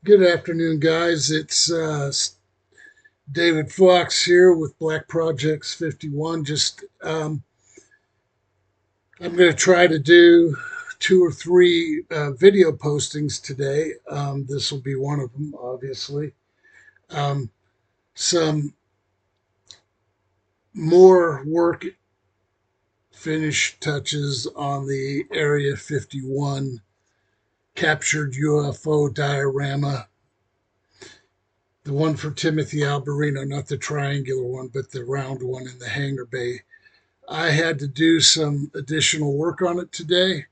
Good afternoon, guys. It's David Fox here with Black Projects 51. I'm going to try to do two or three video postings today. This will be one of them, obviously. Um, some more work finish touches on the Area 51 captured UFO diorama. The one for Timothy Alberino, not the triangular one, but the round one in the hangar bay. I had to do some additional work on it today.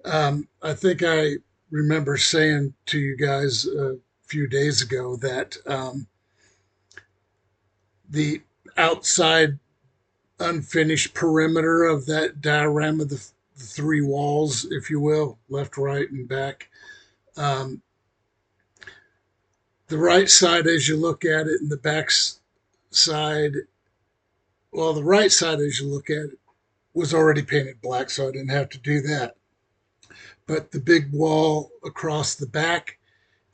I think I remember saying to you guys a few days ago that the outside unfinished perimeter of that diorama, the three walls, if you will, left, right, and back, um, the right side as you look at it, and the back side, well, the right side as you look at it was already painted black, so I didn't have to do that. But the big wall across the back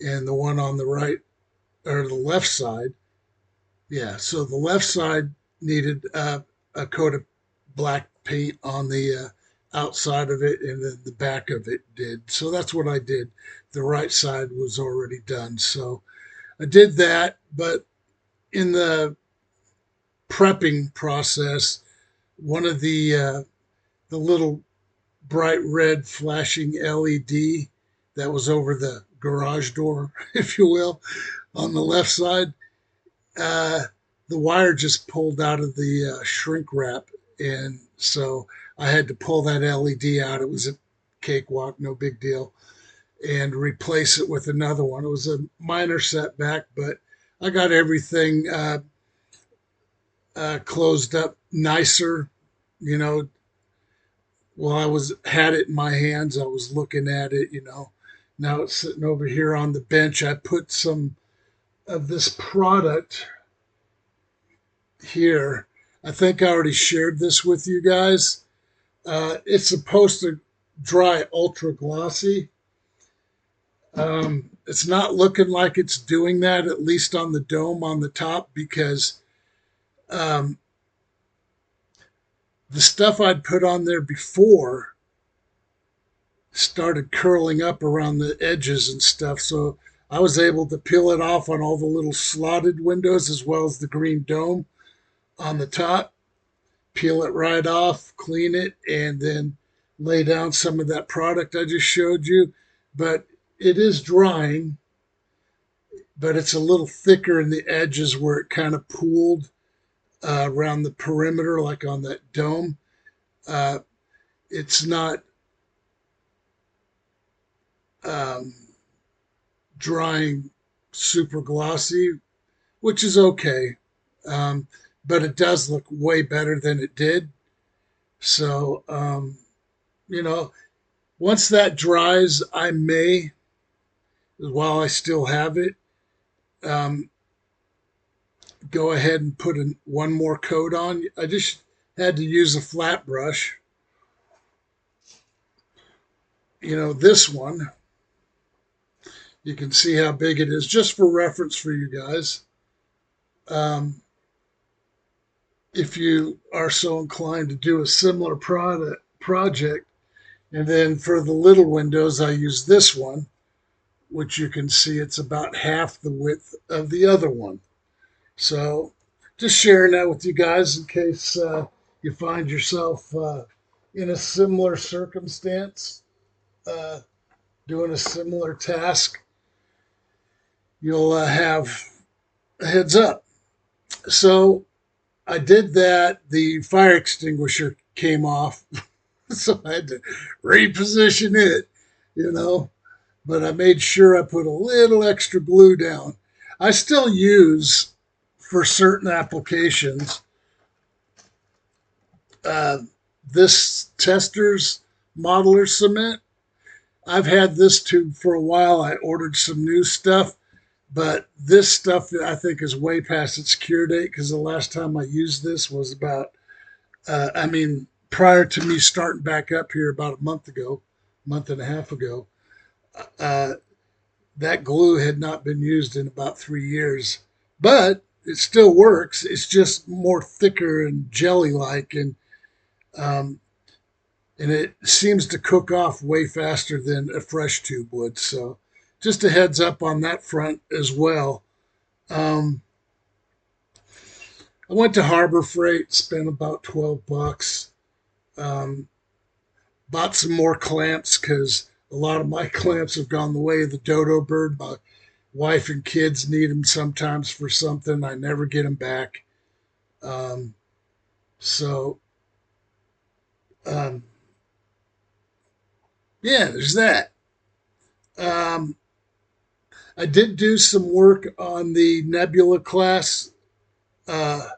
and the one on the right or the left side, yeah. So the left side needed a coat of black paint on the outside of it, and then the back of it did. So that's what I did. The right side was already done, so I did that. But in the prepping process, one of the little bright red flashing LED that was over the garage door, if you will, on the left side. Uh, the wire just pulled out of the shrink wrap, and so I had to pull that LED out. It was a cakewalk, no big deal, and replace it with another one. It was a minor setback, but I got everything closed up nicer. You know, while I was had it in my hands, I was looking at it. Now it's sitting over here on the bench. I put some of this product here. I think I already shared this with you guys. It's supposed to dry ultra glossy. It's not looking like it's doing that, at least on the dome on the top, because um, the stuff I'd put on there before started curling up around the edges and stuff. So I was able to peel it off on all the little slotted windows as well as the green dome on the top, peel it right off, clean it, and then lay down some of that product I just showed you. But it is drying, but it's a little thicker in the edges where it kind of pooled around the perimeter, like on that dome. Uh, it's not um, drying super glossy, which is okay. Um, but it does look way better than it did. So, you know, once that dries, I may, while I still have it, um, go ahead and put one more coat on. I just had to use a flat brush. This one, you can see how big it is, just for reference for you guys. Um, if you are so inclined to do a similar project, and then for the little windows, I use this one, which you can see it's about half the width of the other one. So just sharing that with you guys in case you find yourself in a similar circumstance, uh, doing a similar task, you'll have a heads up. So I did that. The fire extinguisher came off, so I had to reposition it, you know. But I made sure I put a little extra glue down. I still use, for certain applications, uh, this Testors modeler cement. I've had this tube for a while. I ordered some new stuff, but this stuff I think is way past its cure date because the last time I used this was prior to me starting back up here about a month ago, month and a half ago. Uh, that glue had not been used in about 3 years, but it still works. It's just more thicker and jelly-like, um, and it seems to cook off way faster than a fresh tube would. So, just a heads up on that front as well. Um, I went to Harbor Freight, spent about $12. Um, Bought some more clamps because a lot of my clamps have gone the way of the dodo bird. My wife and kids need them sometimes for something. I never get them back. Um, so, um, yeah, there's that. Um, I did do some work on the Nebula class uh,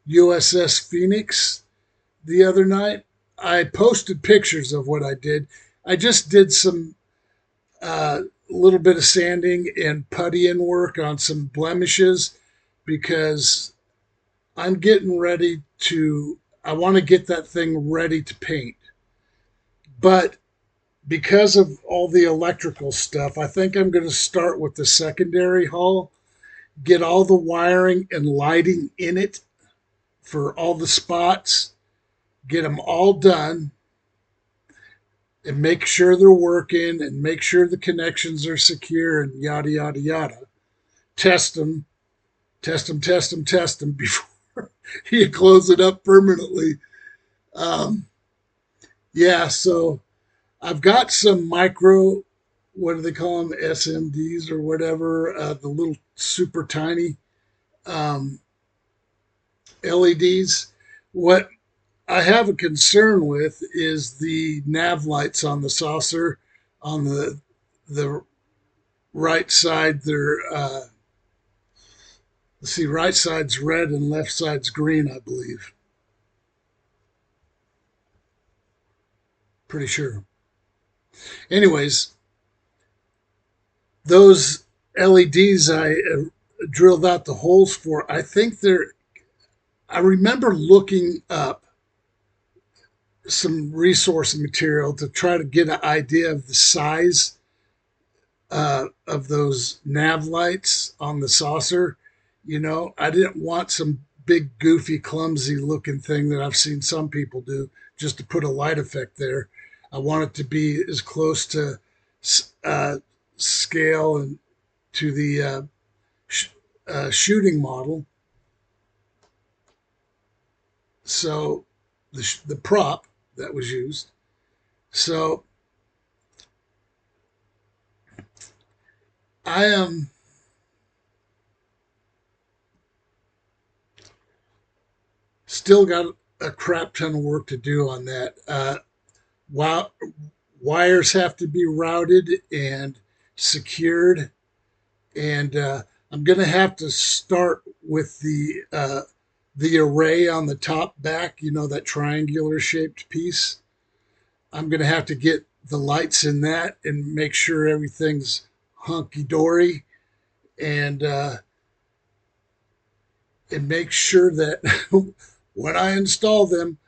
USS Phoenix the other night. I posted pictures of what I did. I just did some little bit of sanding and puttying work on some blemishes because I'm getting ready to. I want to get that thing ready to paint, but because of all the electrical stuff, I think I'm going to start with the secondary hull, get all the wiring and lighting in it for all the spots, get them all done, and make sure they're working and make sure the connections are secure and yada, yada, yada. Test them, test them, test them, test them before you close it up permanently. Um, yeah, so I've got some micro, what do they call them, SMDs or whatever, the little super tiny um, LEDs. What I have a concern with is the nav lights on the saucer on the right side. They're let's see, right side's red and left side's green, I believe. Pretty sure. Anyways, those LEDs I drilled out the holes for, I think they're, I remember looking up some resource material to try to get an idea of the size of those nav lights on the saucer. You know, I didn't want some big, goofy, clumsy looking thing that I've seen some people do just to put a light effect there. I want it to be as close to uh, scale and to the sh- shooting model. So the prop that was used. So I am still got a crap ton of work to do on that. While wires have to be routed and secured, and I'm going to have to start with the array on the top back. You know, that triangular shaped piece. I'm going to have to get the lights in that and make sure everything's hunky dory, and and make sure that when I install them,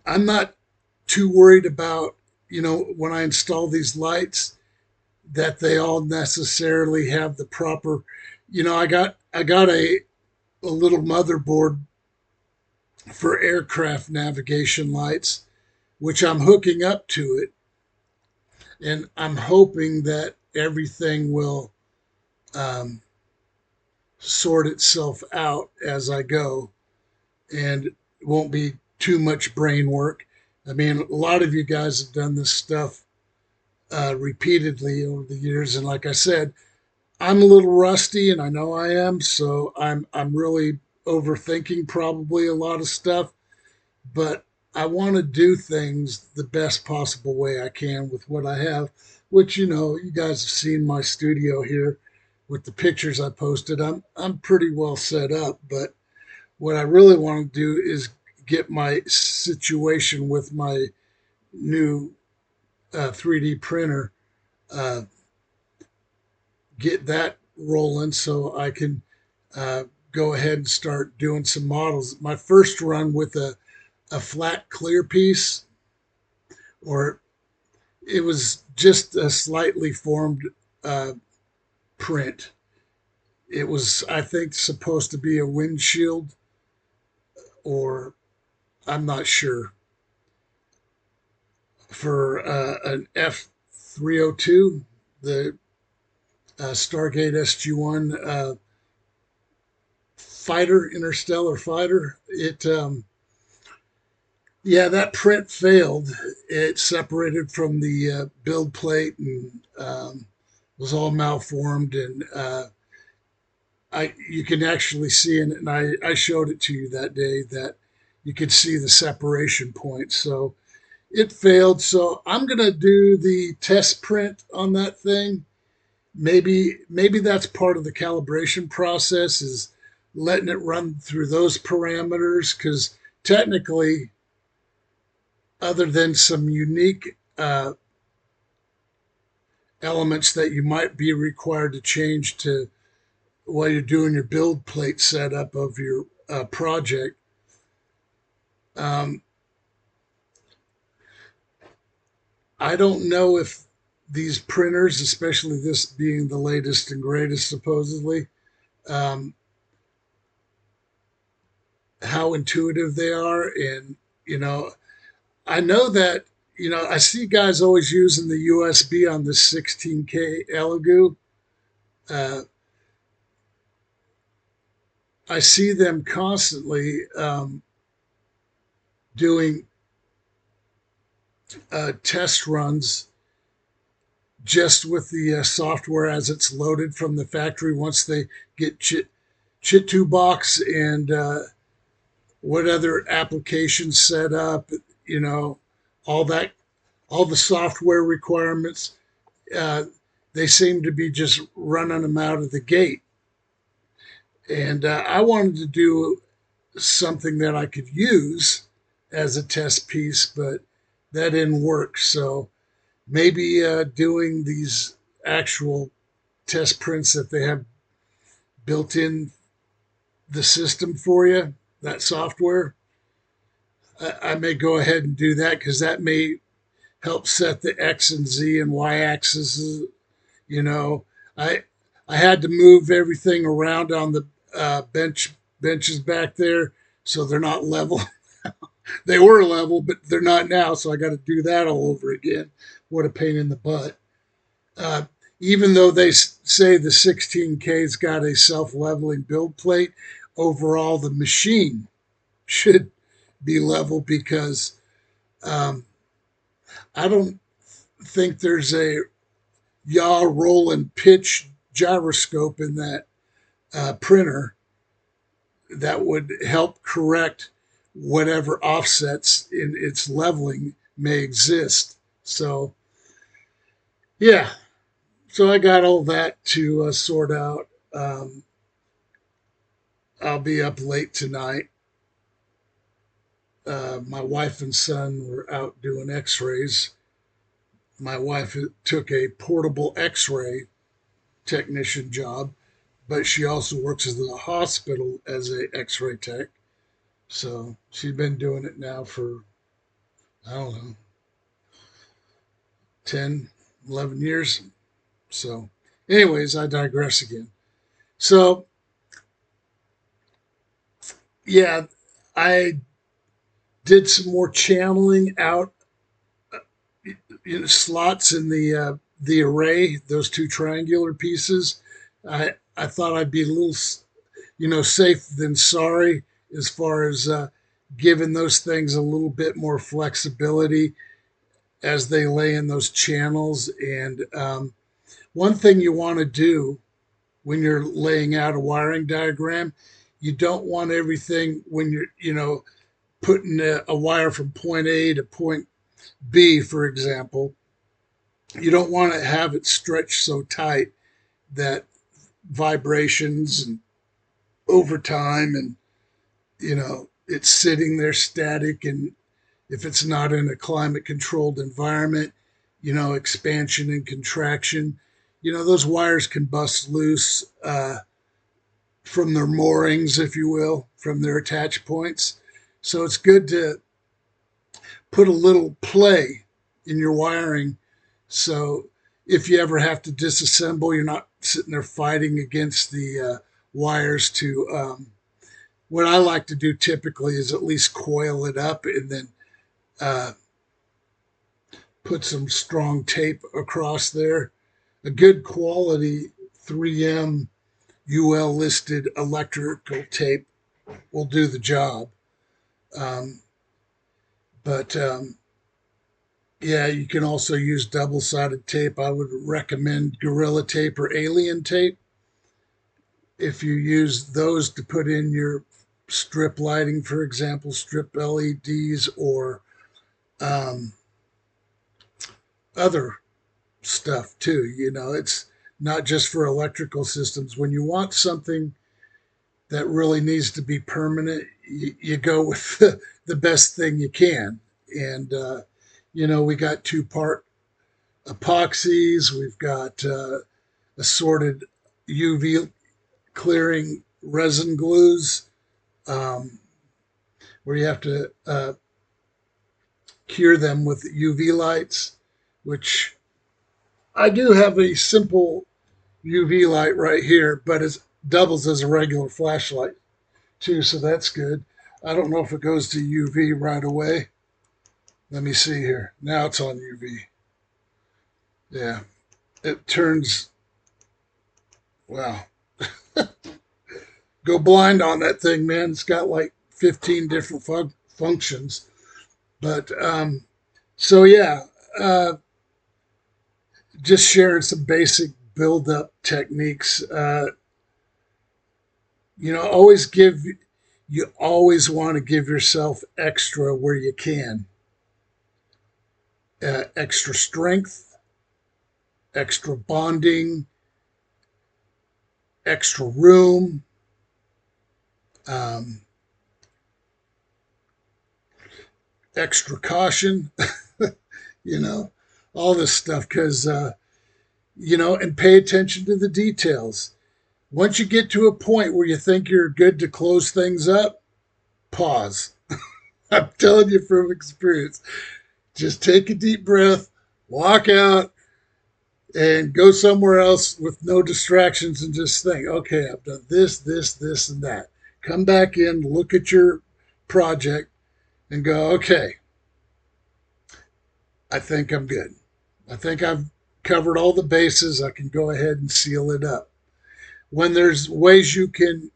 I'm not too worried about, you know, when I install these lights that they all necessarily have the proper, you know, I got a little motherboard for aircraft navigation lights which I'm hooking up to it, and I'm hoping that everything will um, sort itself out as I go and it won't be too much brain work. I mean, a lot of you guys have done this stuff repeatedly over the years, and like I said, I'm a little rusty, and I know I am, so I'm really overthinking probably a lot of stuff, but I want to do things the best possible way I can with what I have, which you know, you guys have seen my studio here with the pictures I posted. I'm pretty well set up, but what I really want to do is get my situation with my new 3D printer, uh, get that rolling so I can go ahead and start doing some models. My first run with a flat clear piece, or it was just a slightly formed uh, print. It was, I think, supposed to be a windshield, or I'm not sure, for an F-302, the Stargate SG-1 fighter, interstellar fighter. Yeah, that print failed. It separated from the build plate and was all malformed. And you can actually see in it, and I showed it to you that day, that you could see the separation point. So it failed. So I'm gonna do the test print on that thing. Maybe that's part of the calibration process, is letting it run through those parameters, because technically, other than some unique elements that you might be required to change to while you're doing your build plate setup of your project, um, I don't know if these printers, especially this being the latest and greatest supposedly, um, how intuitive they are. And you know, I know that, I see guys always using the USB on this 16K Elegoo. Uh, I see them constantly doing test runs just with the software as it's loaded from the factory. Once they get Chit2Box and what other applications set up, you know, all that, all the software requirements, uh, they seem to be just running them out of the gate. And I wanted to do something that I could use as a test piece, but that didn't work. So maybe doing these actual test prints that they have built in the system for you, that software, I may go ahead and do that, because that may help set the X and Z and Y axes. You know, I I had to move everything around on the benches back there, so they're not level. They were level, but they're not now, so I got to do that all over again. What a pain in the butt. Uh, Even though they say the 16K's got a self-leveling build plate, overall the machine should be level, because um, I don't think there's a yaw, roll, and pitch gyroscope in that printer that would help correct whatever offsets in its leveling may exist. So, yeah, so I got all that to sort out. I'll be up late tonight. My wife and son were out doing x rays. My wife took a portable x ray technician job, but she also works at the hospital as a x-ray tech. So she's been doing it now for, I don't know, 10, 11 years. So anyways, I digress again. So yeah, I did some more channeling out, slots in the array, those two triangular pieces. I thought I'd be a little, safe than sorry, as far as giving those things a little bit more flexibility as they lay in those channels. And one thing you want to do when you're laying out a wiring diagram, you don't want everything, when you're, putting a wire from point A to point B, for example, you don't want to have it stretched so tight that vibrations and over time, and it's sitting there static. And if it's not in a climate controlled environment, expansion and contraction, those wires can bust loose from their moorings, if you will, from their attach points. So it's good to put a little play in your wiring So if you ever have to disassemble, you're not sitting there fighting against the wires to. What I like to do typically is at least coil it up and then uh, put some strong tape across there. A good quality 3M UL listed electrical tape will do the job. Um, but yeah, you can also use double sided tape. I would recommend Gorilla Tape or Alien Tape. If you use those to put in your strip lighting, for example, strip LEDs or um, other stuff too. It's not just for electrical systems. When you want something that really needs to be permanent, you go with the best thing you can. And, we got two-part epoxies, we've got assorted UV clearing resin glues um, where you have to cure them with UV lights, which I do have a simple UV light right here, but it doubles as a regular flashlight too, so that's good. I don't know if it goes to UV right away. Let me see here. Now it's on UV. Yeah, it turns, wow. Go blind on that thing, man. It's got like 15 different functions. But so yeah, uh, just sharing some basic build up techniques. Always you always want to give yourself extra where you can. Extra strength, extra bonding, extra room, um, extra caution, you know, all this stuff because and pay attention to the details. Once you get to a point where you think you're good to close things up, pause. I'm telling you from experience. Just take a deep breath, walk out, and go somewhere else with no distractions and just think, okay, I've done this, this, this, and that. Come back in, look at your project, and go, okay, I think I'm good. I think I've covered all the bases. I can go ahead and seal it up. When there's ways you can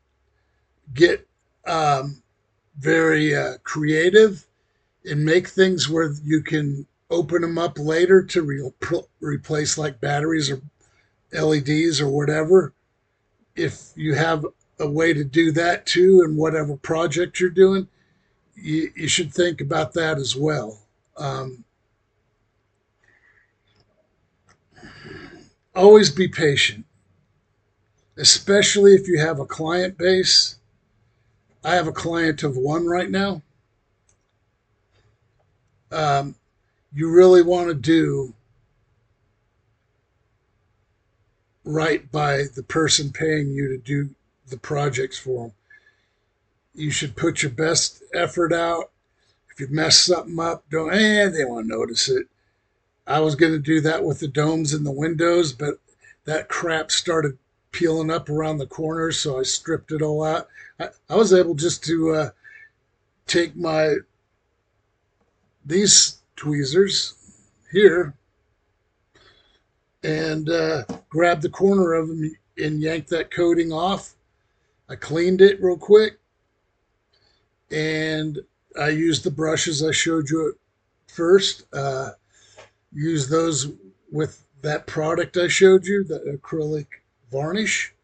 get um, very creative and make things where you can open them up later to replace like batteries or LEDs or whatever. If you have a way to do that too, in whatever project you're doing, you should think about that as well. Um, Always be patient, especially if you have a client base. I have a client of one right now. Um, you really want to do right by the person paying you to do the projects for them. You should put your best effort out. If you mess something up, don't, they won't notice it. I was going to do that with the domes and the windows, but that crap started peeling up around the corners, so I stripped it all out. I was able just to take these tweezers here and grab the corner of them and yank that coating off. I cleaned it real quick and I used the brushes I showed you at first. Use those with that product I showed you, the acrylic varnish.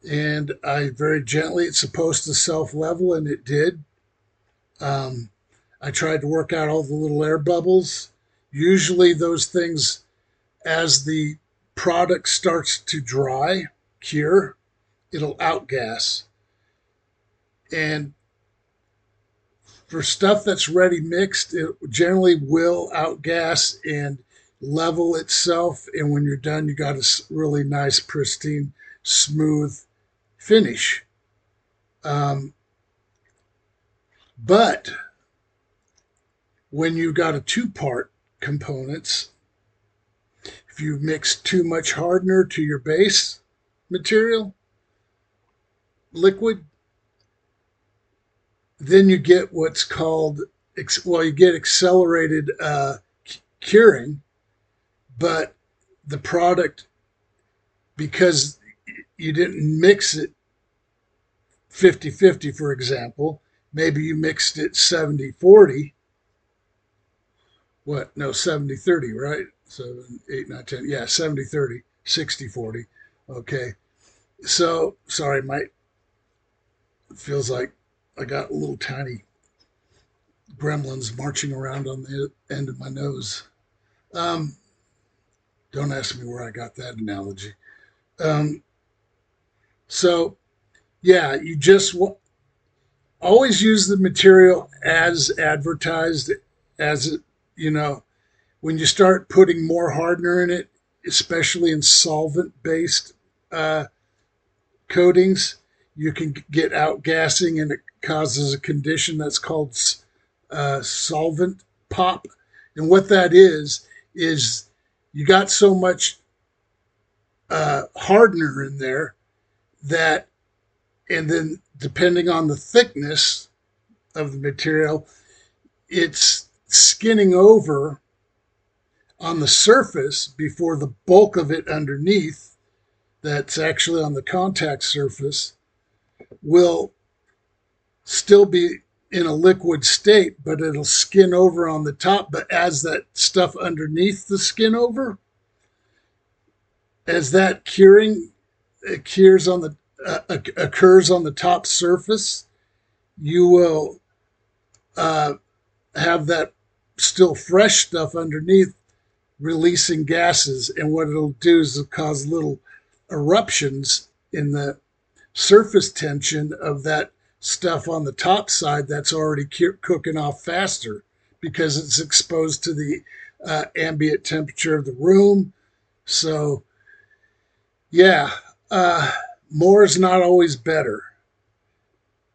And I very gently, it's supposed to self level, and it did. Um, I tried to work out all the little air bubbles. Usually, those things, as the product starts to dry, cure, it'll outgas. And for stuff that's ready mixed, it generally will outgas and level itself. And when you're done, you got a really nice, pristine, smooth finish. Um, but when you got a two-part components, if you mix too much hardener to your base material, liquid, then you get what's called, well, you get accelerated curing, but the product, because you didn't mix it 50-50, for example, maybe you mixed it 70-40. What? No, 70-30, right? 7, 8, 9, 10. Yeah, 70-30, 60-40. Okay. So, sorry, my, it feels like I got little tiny gremlins marching around on the end of my nose. Um, don't ask me where I got that analogy. Um, so, yeah, you just always use the material as advertised, as it, you know, when you start putting more hardener in it, especially in solvent-based uh, coatings, you can get outgassing, and it causes a condition that's called solvent pop. And what that is you got so much hardener in there that, and then depending on the thickness of the material, it's skinning over on the surface before the bulk of it underneath, that's actually on the contact surface, will still be in a liquid state, but it'll skin over on the top. But as that stuff underneath the skin over, as that curing occurs on the top surface, you will have that still fresh stuff underneath releasing gases. And what it'll do is it'll cause little eruptions in the surface tension of that stuff on the top side that's already cooking off faster because it's exposed to the ambient temperature of the room. So, yeah, more is not always better.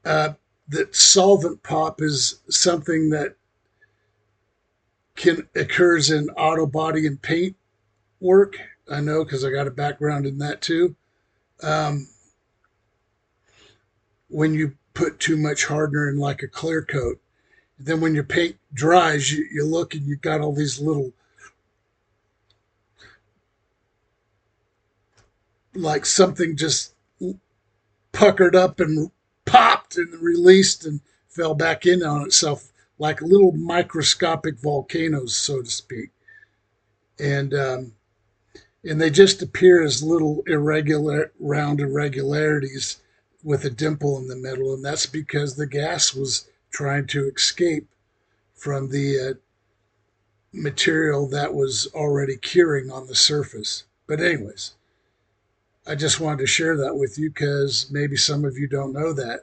That solvent pop is something that occurs in auto body and paint work. I know because I got a background in that too. Um, when you put too much hardener in like a clear coat, then when your paint dries, you look and you've got all these little, like something just puckered up and popped and released and fell back in on itself, like little microscopic volcanoes, so to speak. And they just appear as little irregular, round irregularities with a dimple in the middle, and that's because the gas was trying to escape from the material that was already curing on the surface. But anyways, I just wanted to share that with you because maybe some of you don't know that.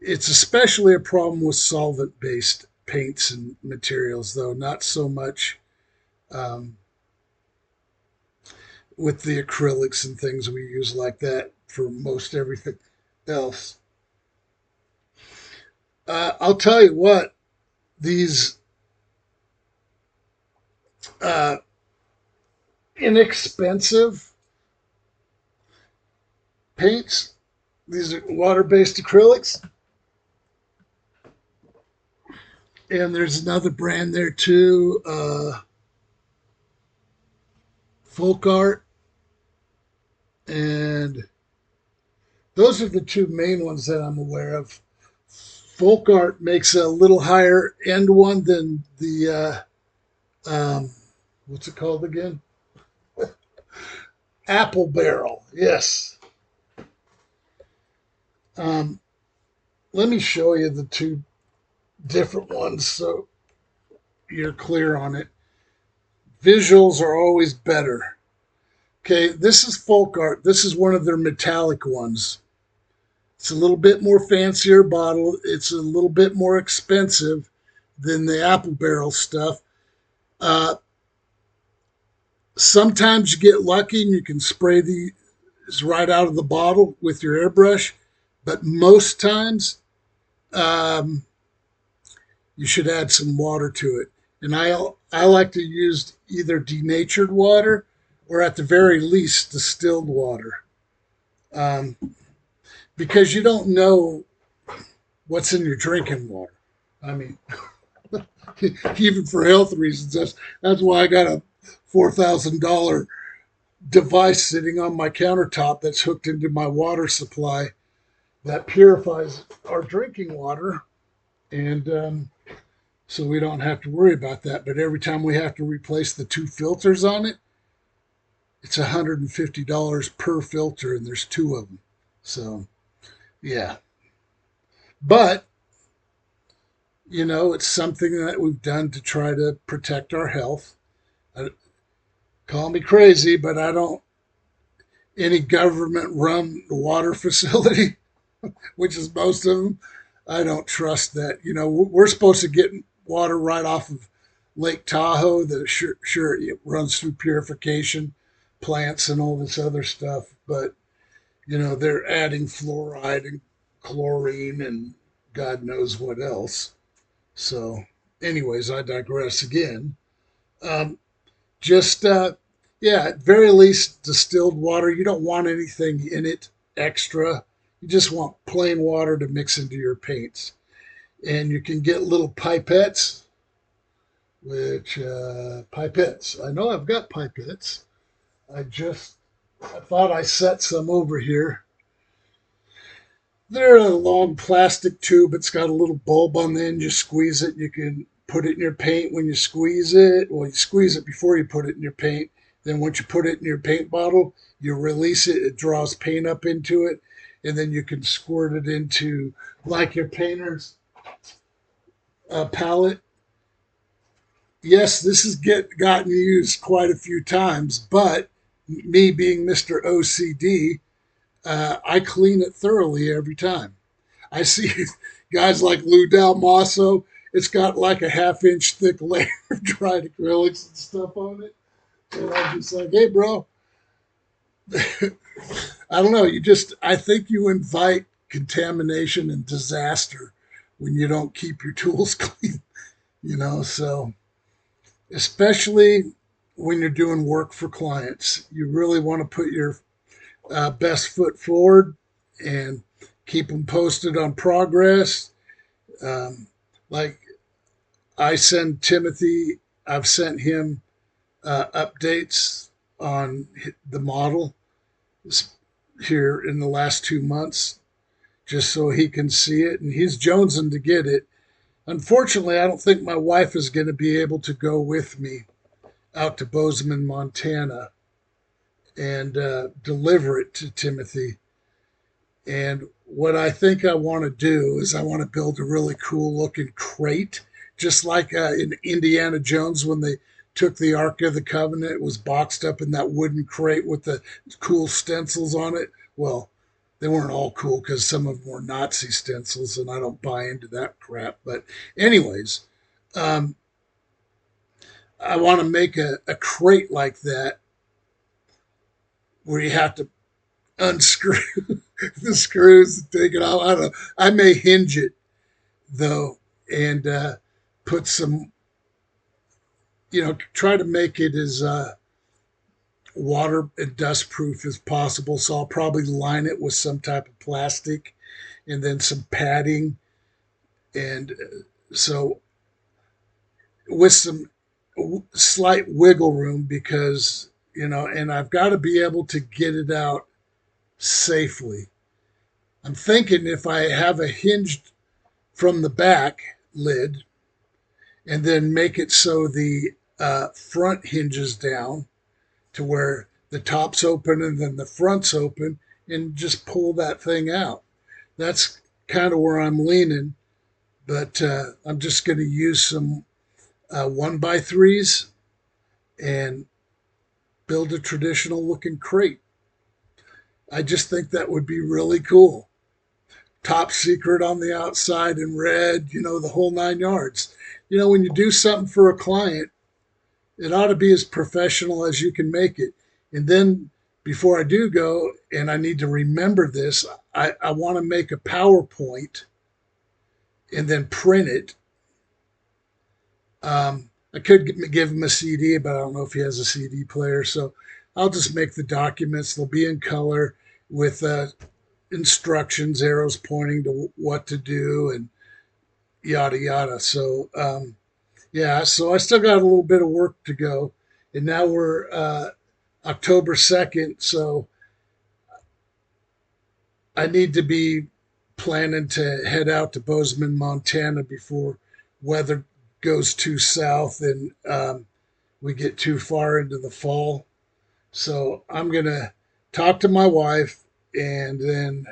It's especially a problem with solvent-based paints and materials, though, not so much um, with the acrylics and things we use like that for most everything else. I'll tell you what, these uh, inexpensive paints, these are water-based acrylics, and there's another brand there too, Folk Art, and those are the two main ones that I'm aware of. Folk Art makes a little higher end one than the what's it called again? Apple Barrel. Yes. Um, let me show you the two different ones so you're clear on it. Visuals are always better. Okay, this is Folk Art. This is one of their metallic ones. It's a little bit more fancier bottle. It's a little bit more expensive than the Apple Barrel stuff. Uh, Sometimes you get lucky and you can spray these right out of the bottle with your airbrush, but most times um, you should add some water to it. And I like to use either denatured water or at the very least distilled water, um, because you don't know what's in your drinking water. I mean, even for health reasons, that's why I got a $4,000 device sitting on my countertop that's hooked into my water supply that purifies our drinking water, and so we don't have to worry about that. But every time we have to replace the two filters on it, it's $150 per filter, and there's two of them. So yeah, but it's something that we've done to try to protect our health. Call me crazy, but I don't any government run water facility, which is most of them. I don't trust that. We're supposed to get water right off of Lake Tahoe. That sure it runs through purification plants and all this other stuff, but they're adding fluoride and chlorine and God knows what else. So, anyways, I digress again. Um, just yeah, at very least distilled water. You don't want anything in it extra. You just want plain water to mix into your paints. And you can get little pipettes, which pipettes. I know I've got pipettes. I thought I set some over here. They're a long plastic tube. It's got a little bulb on the end. You squeeze it. You can put it in your paint when you squeeze it. Well, you squeeze it before you put it in your paint. Then once you put it in your paint bottle, you release it. It draws paint up into it. And then you can squirt it into like your painter's palette. Yes, this has gotten used quite a few times, but me being Mr. OCD, I clean it thoroughly every time. I see guys like Lou Del Maso. It's got like a half-inch thick layer of dried acrylics and stuff on it. And I'm just like, hey, bro, I don't know. I think you invite contamination and disaster when you don't keep your tools clean, so especially when you're doing work for clients, you really want to put your best foot forward and keep them posted on progress. Like I send Timothy, I've sent him updates on the model here in the last 2 months, just so he can see it. And he's jonesing to get it. Unfortunately, I don't think my wife is going to be able to go with me out to Bozeman, Montana, and deliver it to Timothy. And what I think I want to do is I want to build a really cool looking crate, just like in Indiana Jones when they took the Ark of the Covenant. It was boxed up in that wooden crate with the cool stencils on it. Well, they weren't all cool because some of them were Nazi stencils, and I don't buy into that crap. But, anyways, um, I want to make a crate like that where you have to unscrew the screws and take it off. I don't know. I may hinge it though and put some, try to make it as water and dust proof as possible. So I'll probably line it with some type of plastic and then some padding. And so with some slight wiggle room because, and I've got to be able to get it out safely. I'm thinking if I have a hinged from the back lid and then make it so the front hinges down to where the top's open and then the front's open and just pull that thing out. That's kind of where I'm leaning, but I'm just going to use some 1x3s and build a traditional looking crate. I just think that would be really cool. Top secret on the outside in red, the whole 9 yards. When you do something for a client, it ought to be as professional as you can make it. And then before I do go, and I need to remember this, I want to make a PowerPoint and then print it I could give him a CD, but I don't know if he has a CD player. So I'll just make the documents. They'll be in color with instructions, arrows pointing to what to do, and yada yada. So yeah, so I still got a little bit of work to go, and now we're October 2nd, so I need to be planning to head out to Bozeman, Montana before weather goes too south and we get too far into the fall. So I'm going to talk to my wife and then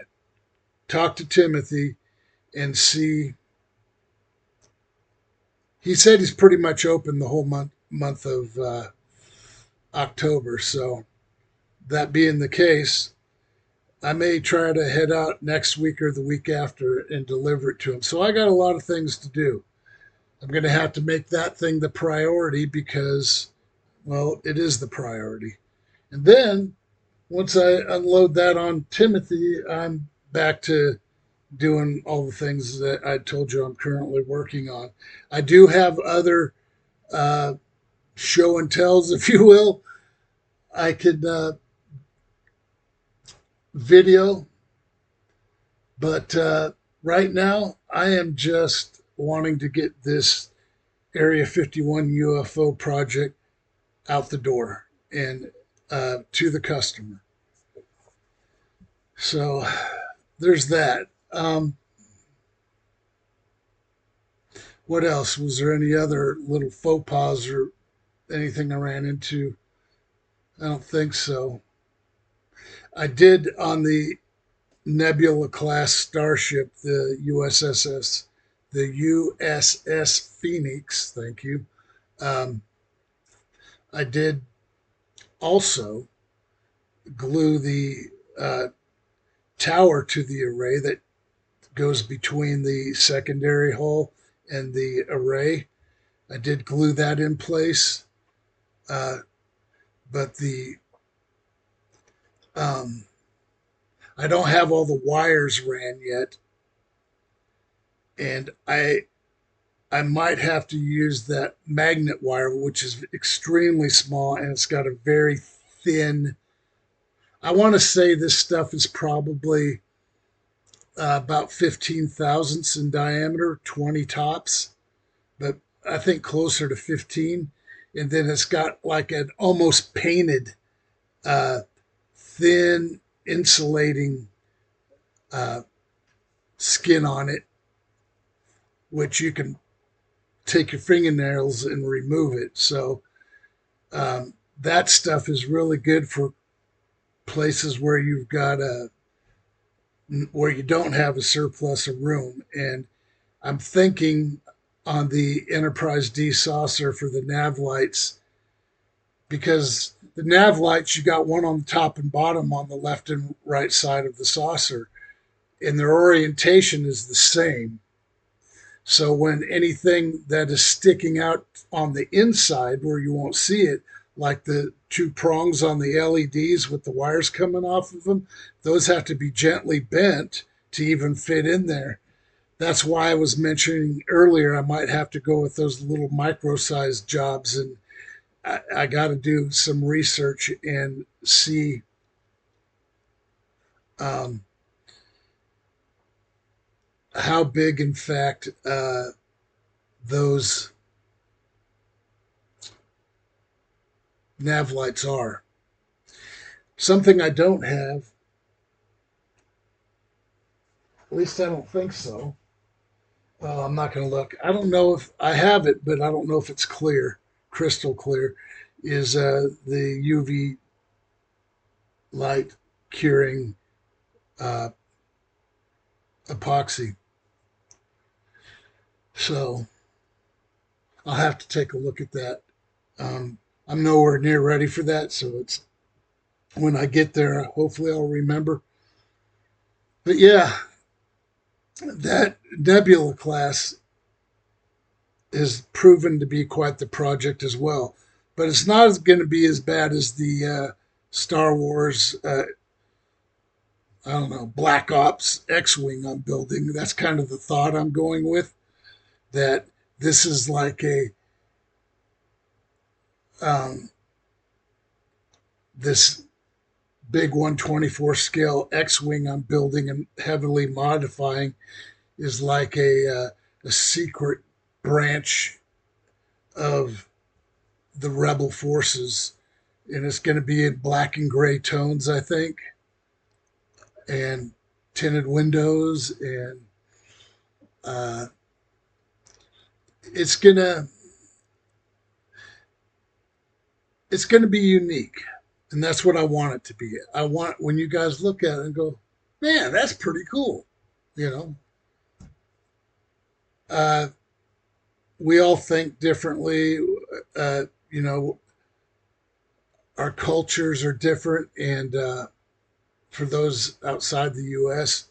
talk to Timothy and see. He said he's pretty much open the whole month of October. So that being the case, I may try to head out next week or the week after and deliver it to him. So I got a lot of things to do. I'm going to have to make that thing the priority because, well, it is the priority. And then once I unload that on Timothy, I'm back to doing all the things that I told you I'm currently working on. I do have other uh, show and tells, if you will. I could video, but right now I am just wanting to get this Area 51 UFO project out the door and to the customer. So there's that. What else? Was there any other little faux pas or anything I ran into? I don't think so. I did on the Nebula class starship, the USS Phoenix. Thank you. Um, I did also glue the tower to the array that goes between the secondary hull and the array. I did glue that in place, uh, but the um, I don't have all the wires ran yet, and I might have to use that magnet wire, which is extremely small and it's got a very thin. I want to say this stuff is probably about 15 thousandths in diameter, 20 tops, but I think closer to 15. And then it's got like an almost painted, uh, thin insulating uh, skin on it, which you can take your fingernails and remove it. So that stuff is really good for places where you've got a where you don't have a surplus of room. And I'm thinking on the Enterprise D saucer for the nav lights because the nav lights you got one on the top and bottom on the left and right side of the saucer, and their orientation is the same. So when anything that is sticking out on the inside where you won't see it, like the two prongs on the LEDs with the wires coming off of them, those have to be gently bent to even fit in there. That's why I was mentioning earlier I might have to go with those little micro-sized jobs, and I got to do some research and see um, how big, in fact, those nav lights are. Something I don't have, at least I don't think so. Well, I'm not going to look. I don't know if I have it, but I don't know if it's clear, crystal clear, is the UV light curing uh, epoxy. So I'll have to take a look at that. I'm nowhere near ready for that, so it's when I get there, hopefully I'll remember. But yeah, that Nebula class has proven to be quite the project as well. But it's not going to be as bad as the Star Wars, I don't know, Black Ops X-Wing I'm building. That's kind of the thought I'm going with, that this is like a um, this big 124 scale X-wing I'm building and heavily modifying is like a secret branch of the rebel forces, and it's going to be in black and gray tones, I think, and tinted windows, and uh, it's gonna it's gonna be unique, and that's what I want it to be. I want when you guys look at it and go, man, that's pretty cool, you know. Uh, we all think differently. You know, our cultures are different, and for those outside the U.S.,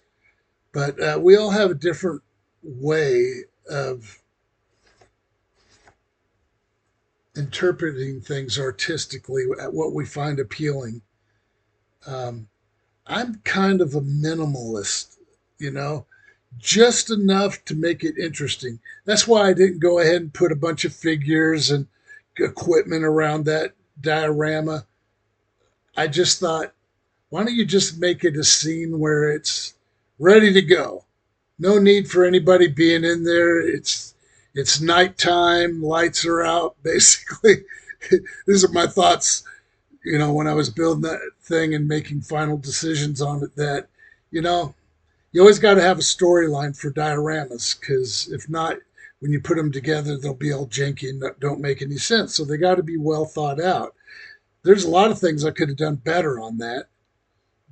but we all have a different way of interpreting things artistically at what we find appealing. Um, I'm kind of a minimalist, you know, just enough to make it interesting. That's why I didn't go ahead and put a bunch of figures and equipment around that diorama. I just thought, why don't you just make it a scene where it's ready to go? No need for anybody being in there. It's nighttime, lights are out. Basically, these are my thoughts. You know, when I was building that thing and making final decisions on it, that you know, you always got to have a storyline for dioramas because if not, when you put them together, they'll be all janky and don't make any sense. So they got to be well thought out. There's a lot of things I could have done better on that,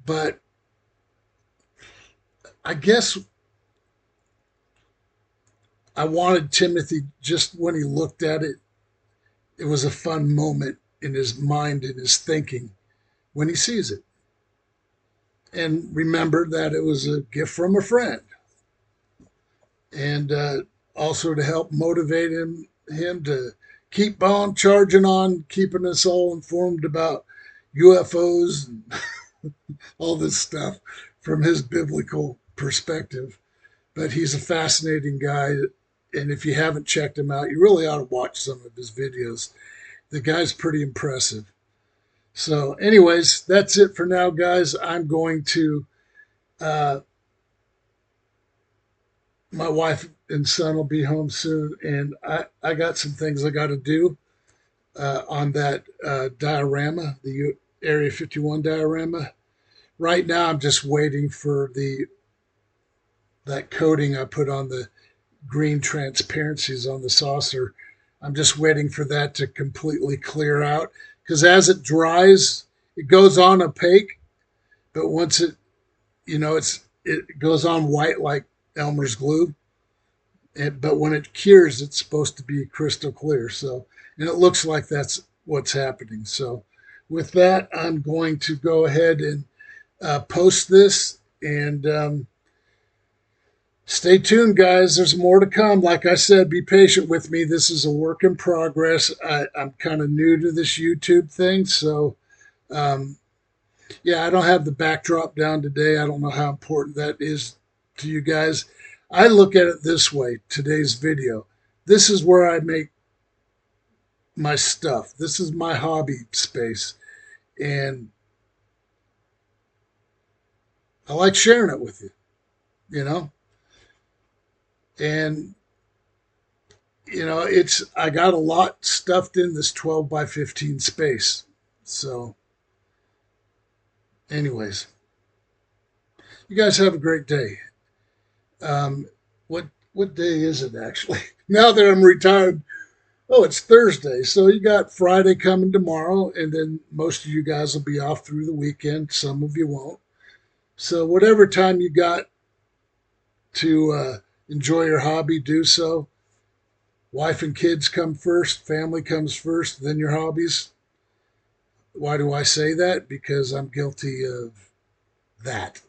but I guess I wanted Timothy just when he looked at it, it was a fun moment in his mind and his thinking when he sees it. And remember that it was a gift from a friend. And also to help motivate him to keep on charging on, keeping us all informed about UFOs and all this stuff from his biblical perspective. But he's a fascinating guy. And if you haven't checked him out, you really ought to watch some of his videos. The guy's pretty impressive. So, anyways, that's it for now, guys. I'm going to, uh, my wife and son will be home soon, and I got some things I got to do on that diorama, the Area 51 diorama. Right now, I'm just waiting for that coating I put on the green transparencies on the saucer. I'm just waiting for that to completely clear out because as it dries, it goes on opaque, but once it goes on white like Elmer's glue. But when it cures, it's supposed to be crystal clear. So, and it looks like that's what's happening. So, with that, I'm going to go ahead and post this and stay tuned, guys. There's more to come. Like I said, be patient with me. This is a work in progress. I'm kind of new to this YouTube thing. So, um, yeah, I don't have the backdrop down today. I don't know how important that is to you guys. I look at it this way today's video. This is where I make my stuff. This is my hobby space. And I like sharing it with you, you know? And I got a lot stuffed in this 12 by 15 space. So, anyways, you guys have a great day. Um, what day is it actually? Now that I'm retired, oh, it's Thursday. So you got Friday coming tomorrow, and then most of you guys will be off through the weekend. Some of you won't. So whatever time you got to enjoy your hobby, do so. Wife and kids come first, family comes first, then your hobbies. Why do I say that? Because I'm guilty of that,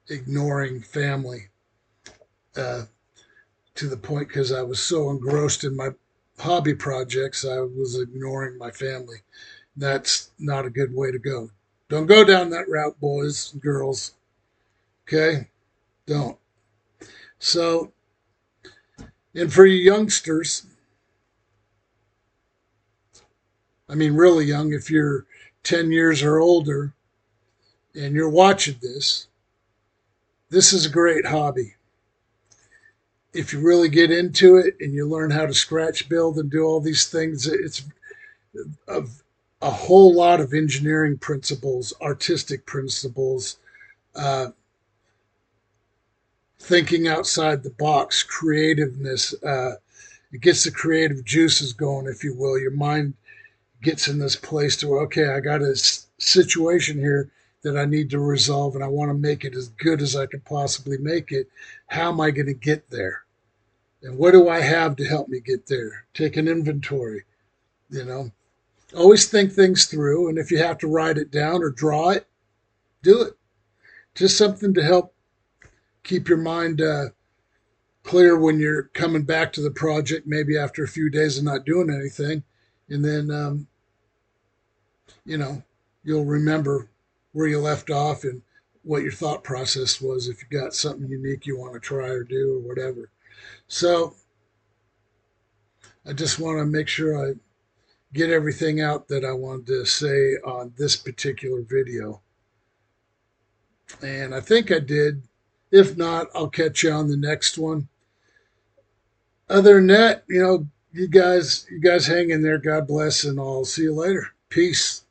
ignoring family uh, to the point because I was so engrossed in my hobby projects, I was ignoring my family. That's not a good way to go. Don't go down that route, boys and girls. Okay? Don't. So, and for you youngsters, I mean, really young, if you're 10 years or older and you're watching this is a great hobby. If you really get into it and you learn how to scratch build and do all these things, it's a, a whole lot of engineering principles, artistic principles, uh, thinking outside the box, creativeness. It gets the creative juices going, if you will. Your mind gets in this place to where, okay, I got a situation here that I need to resolve and I want to make it as good as I can possibly make it. How am I going to get there? And what do I have to help me get there? Take an inventory, you know. Always think things through. And if you have to write it down or draw it, do it. Just something to help keep your mind clear when you're coming back to the project, maybe after a few days of not doing anything. And then, you know, you'll remember where you left off and what your thought process was if you got something unique you want to try or do or whatever. So I just want to make sure I get everything out that I wanted to say on this particular video. And I think I did. If not, I'll catch you on the next one. Other than that, you know, you guys hang in there. God bless, and I'll see you later. Peace.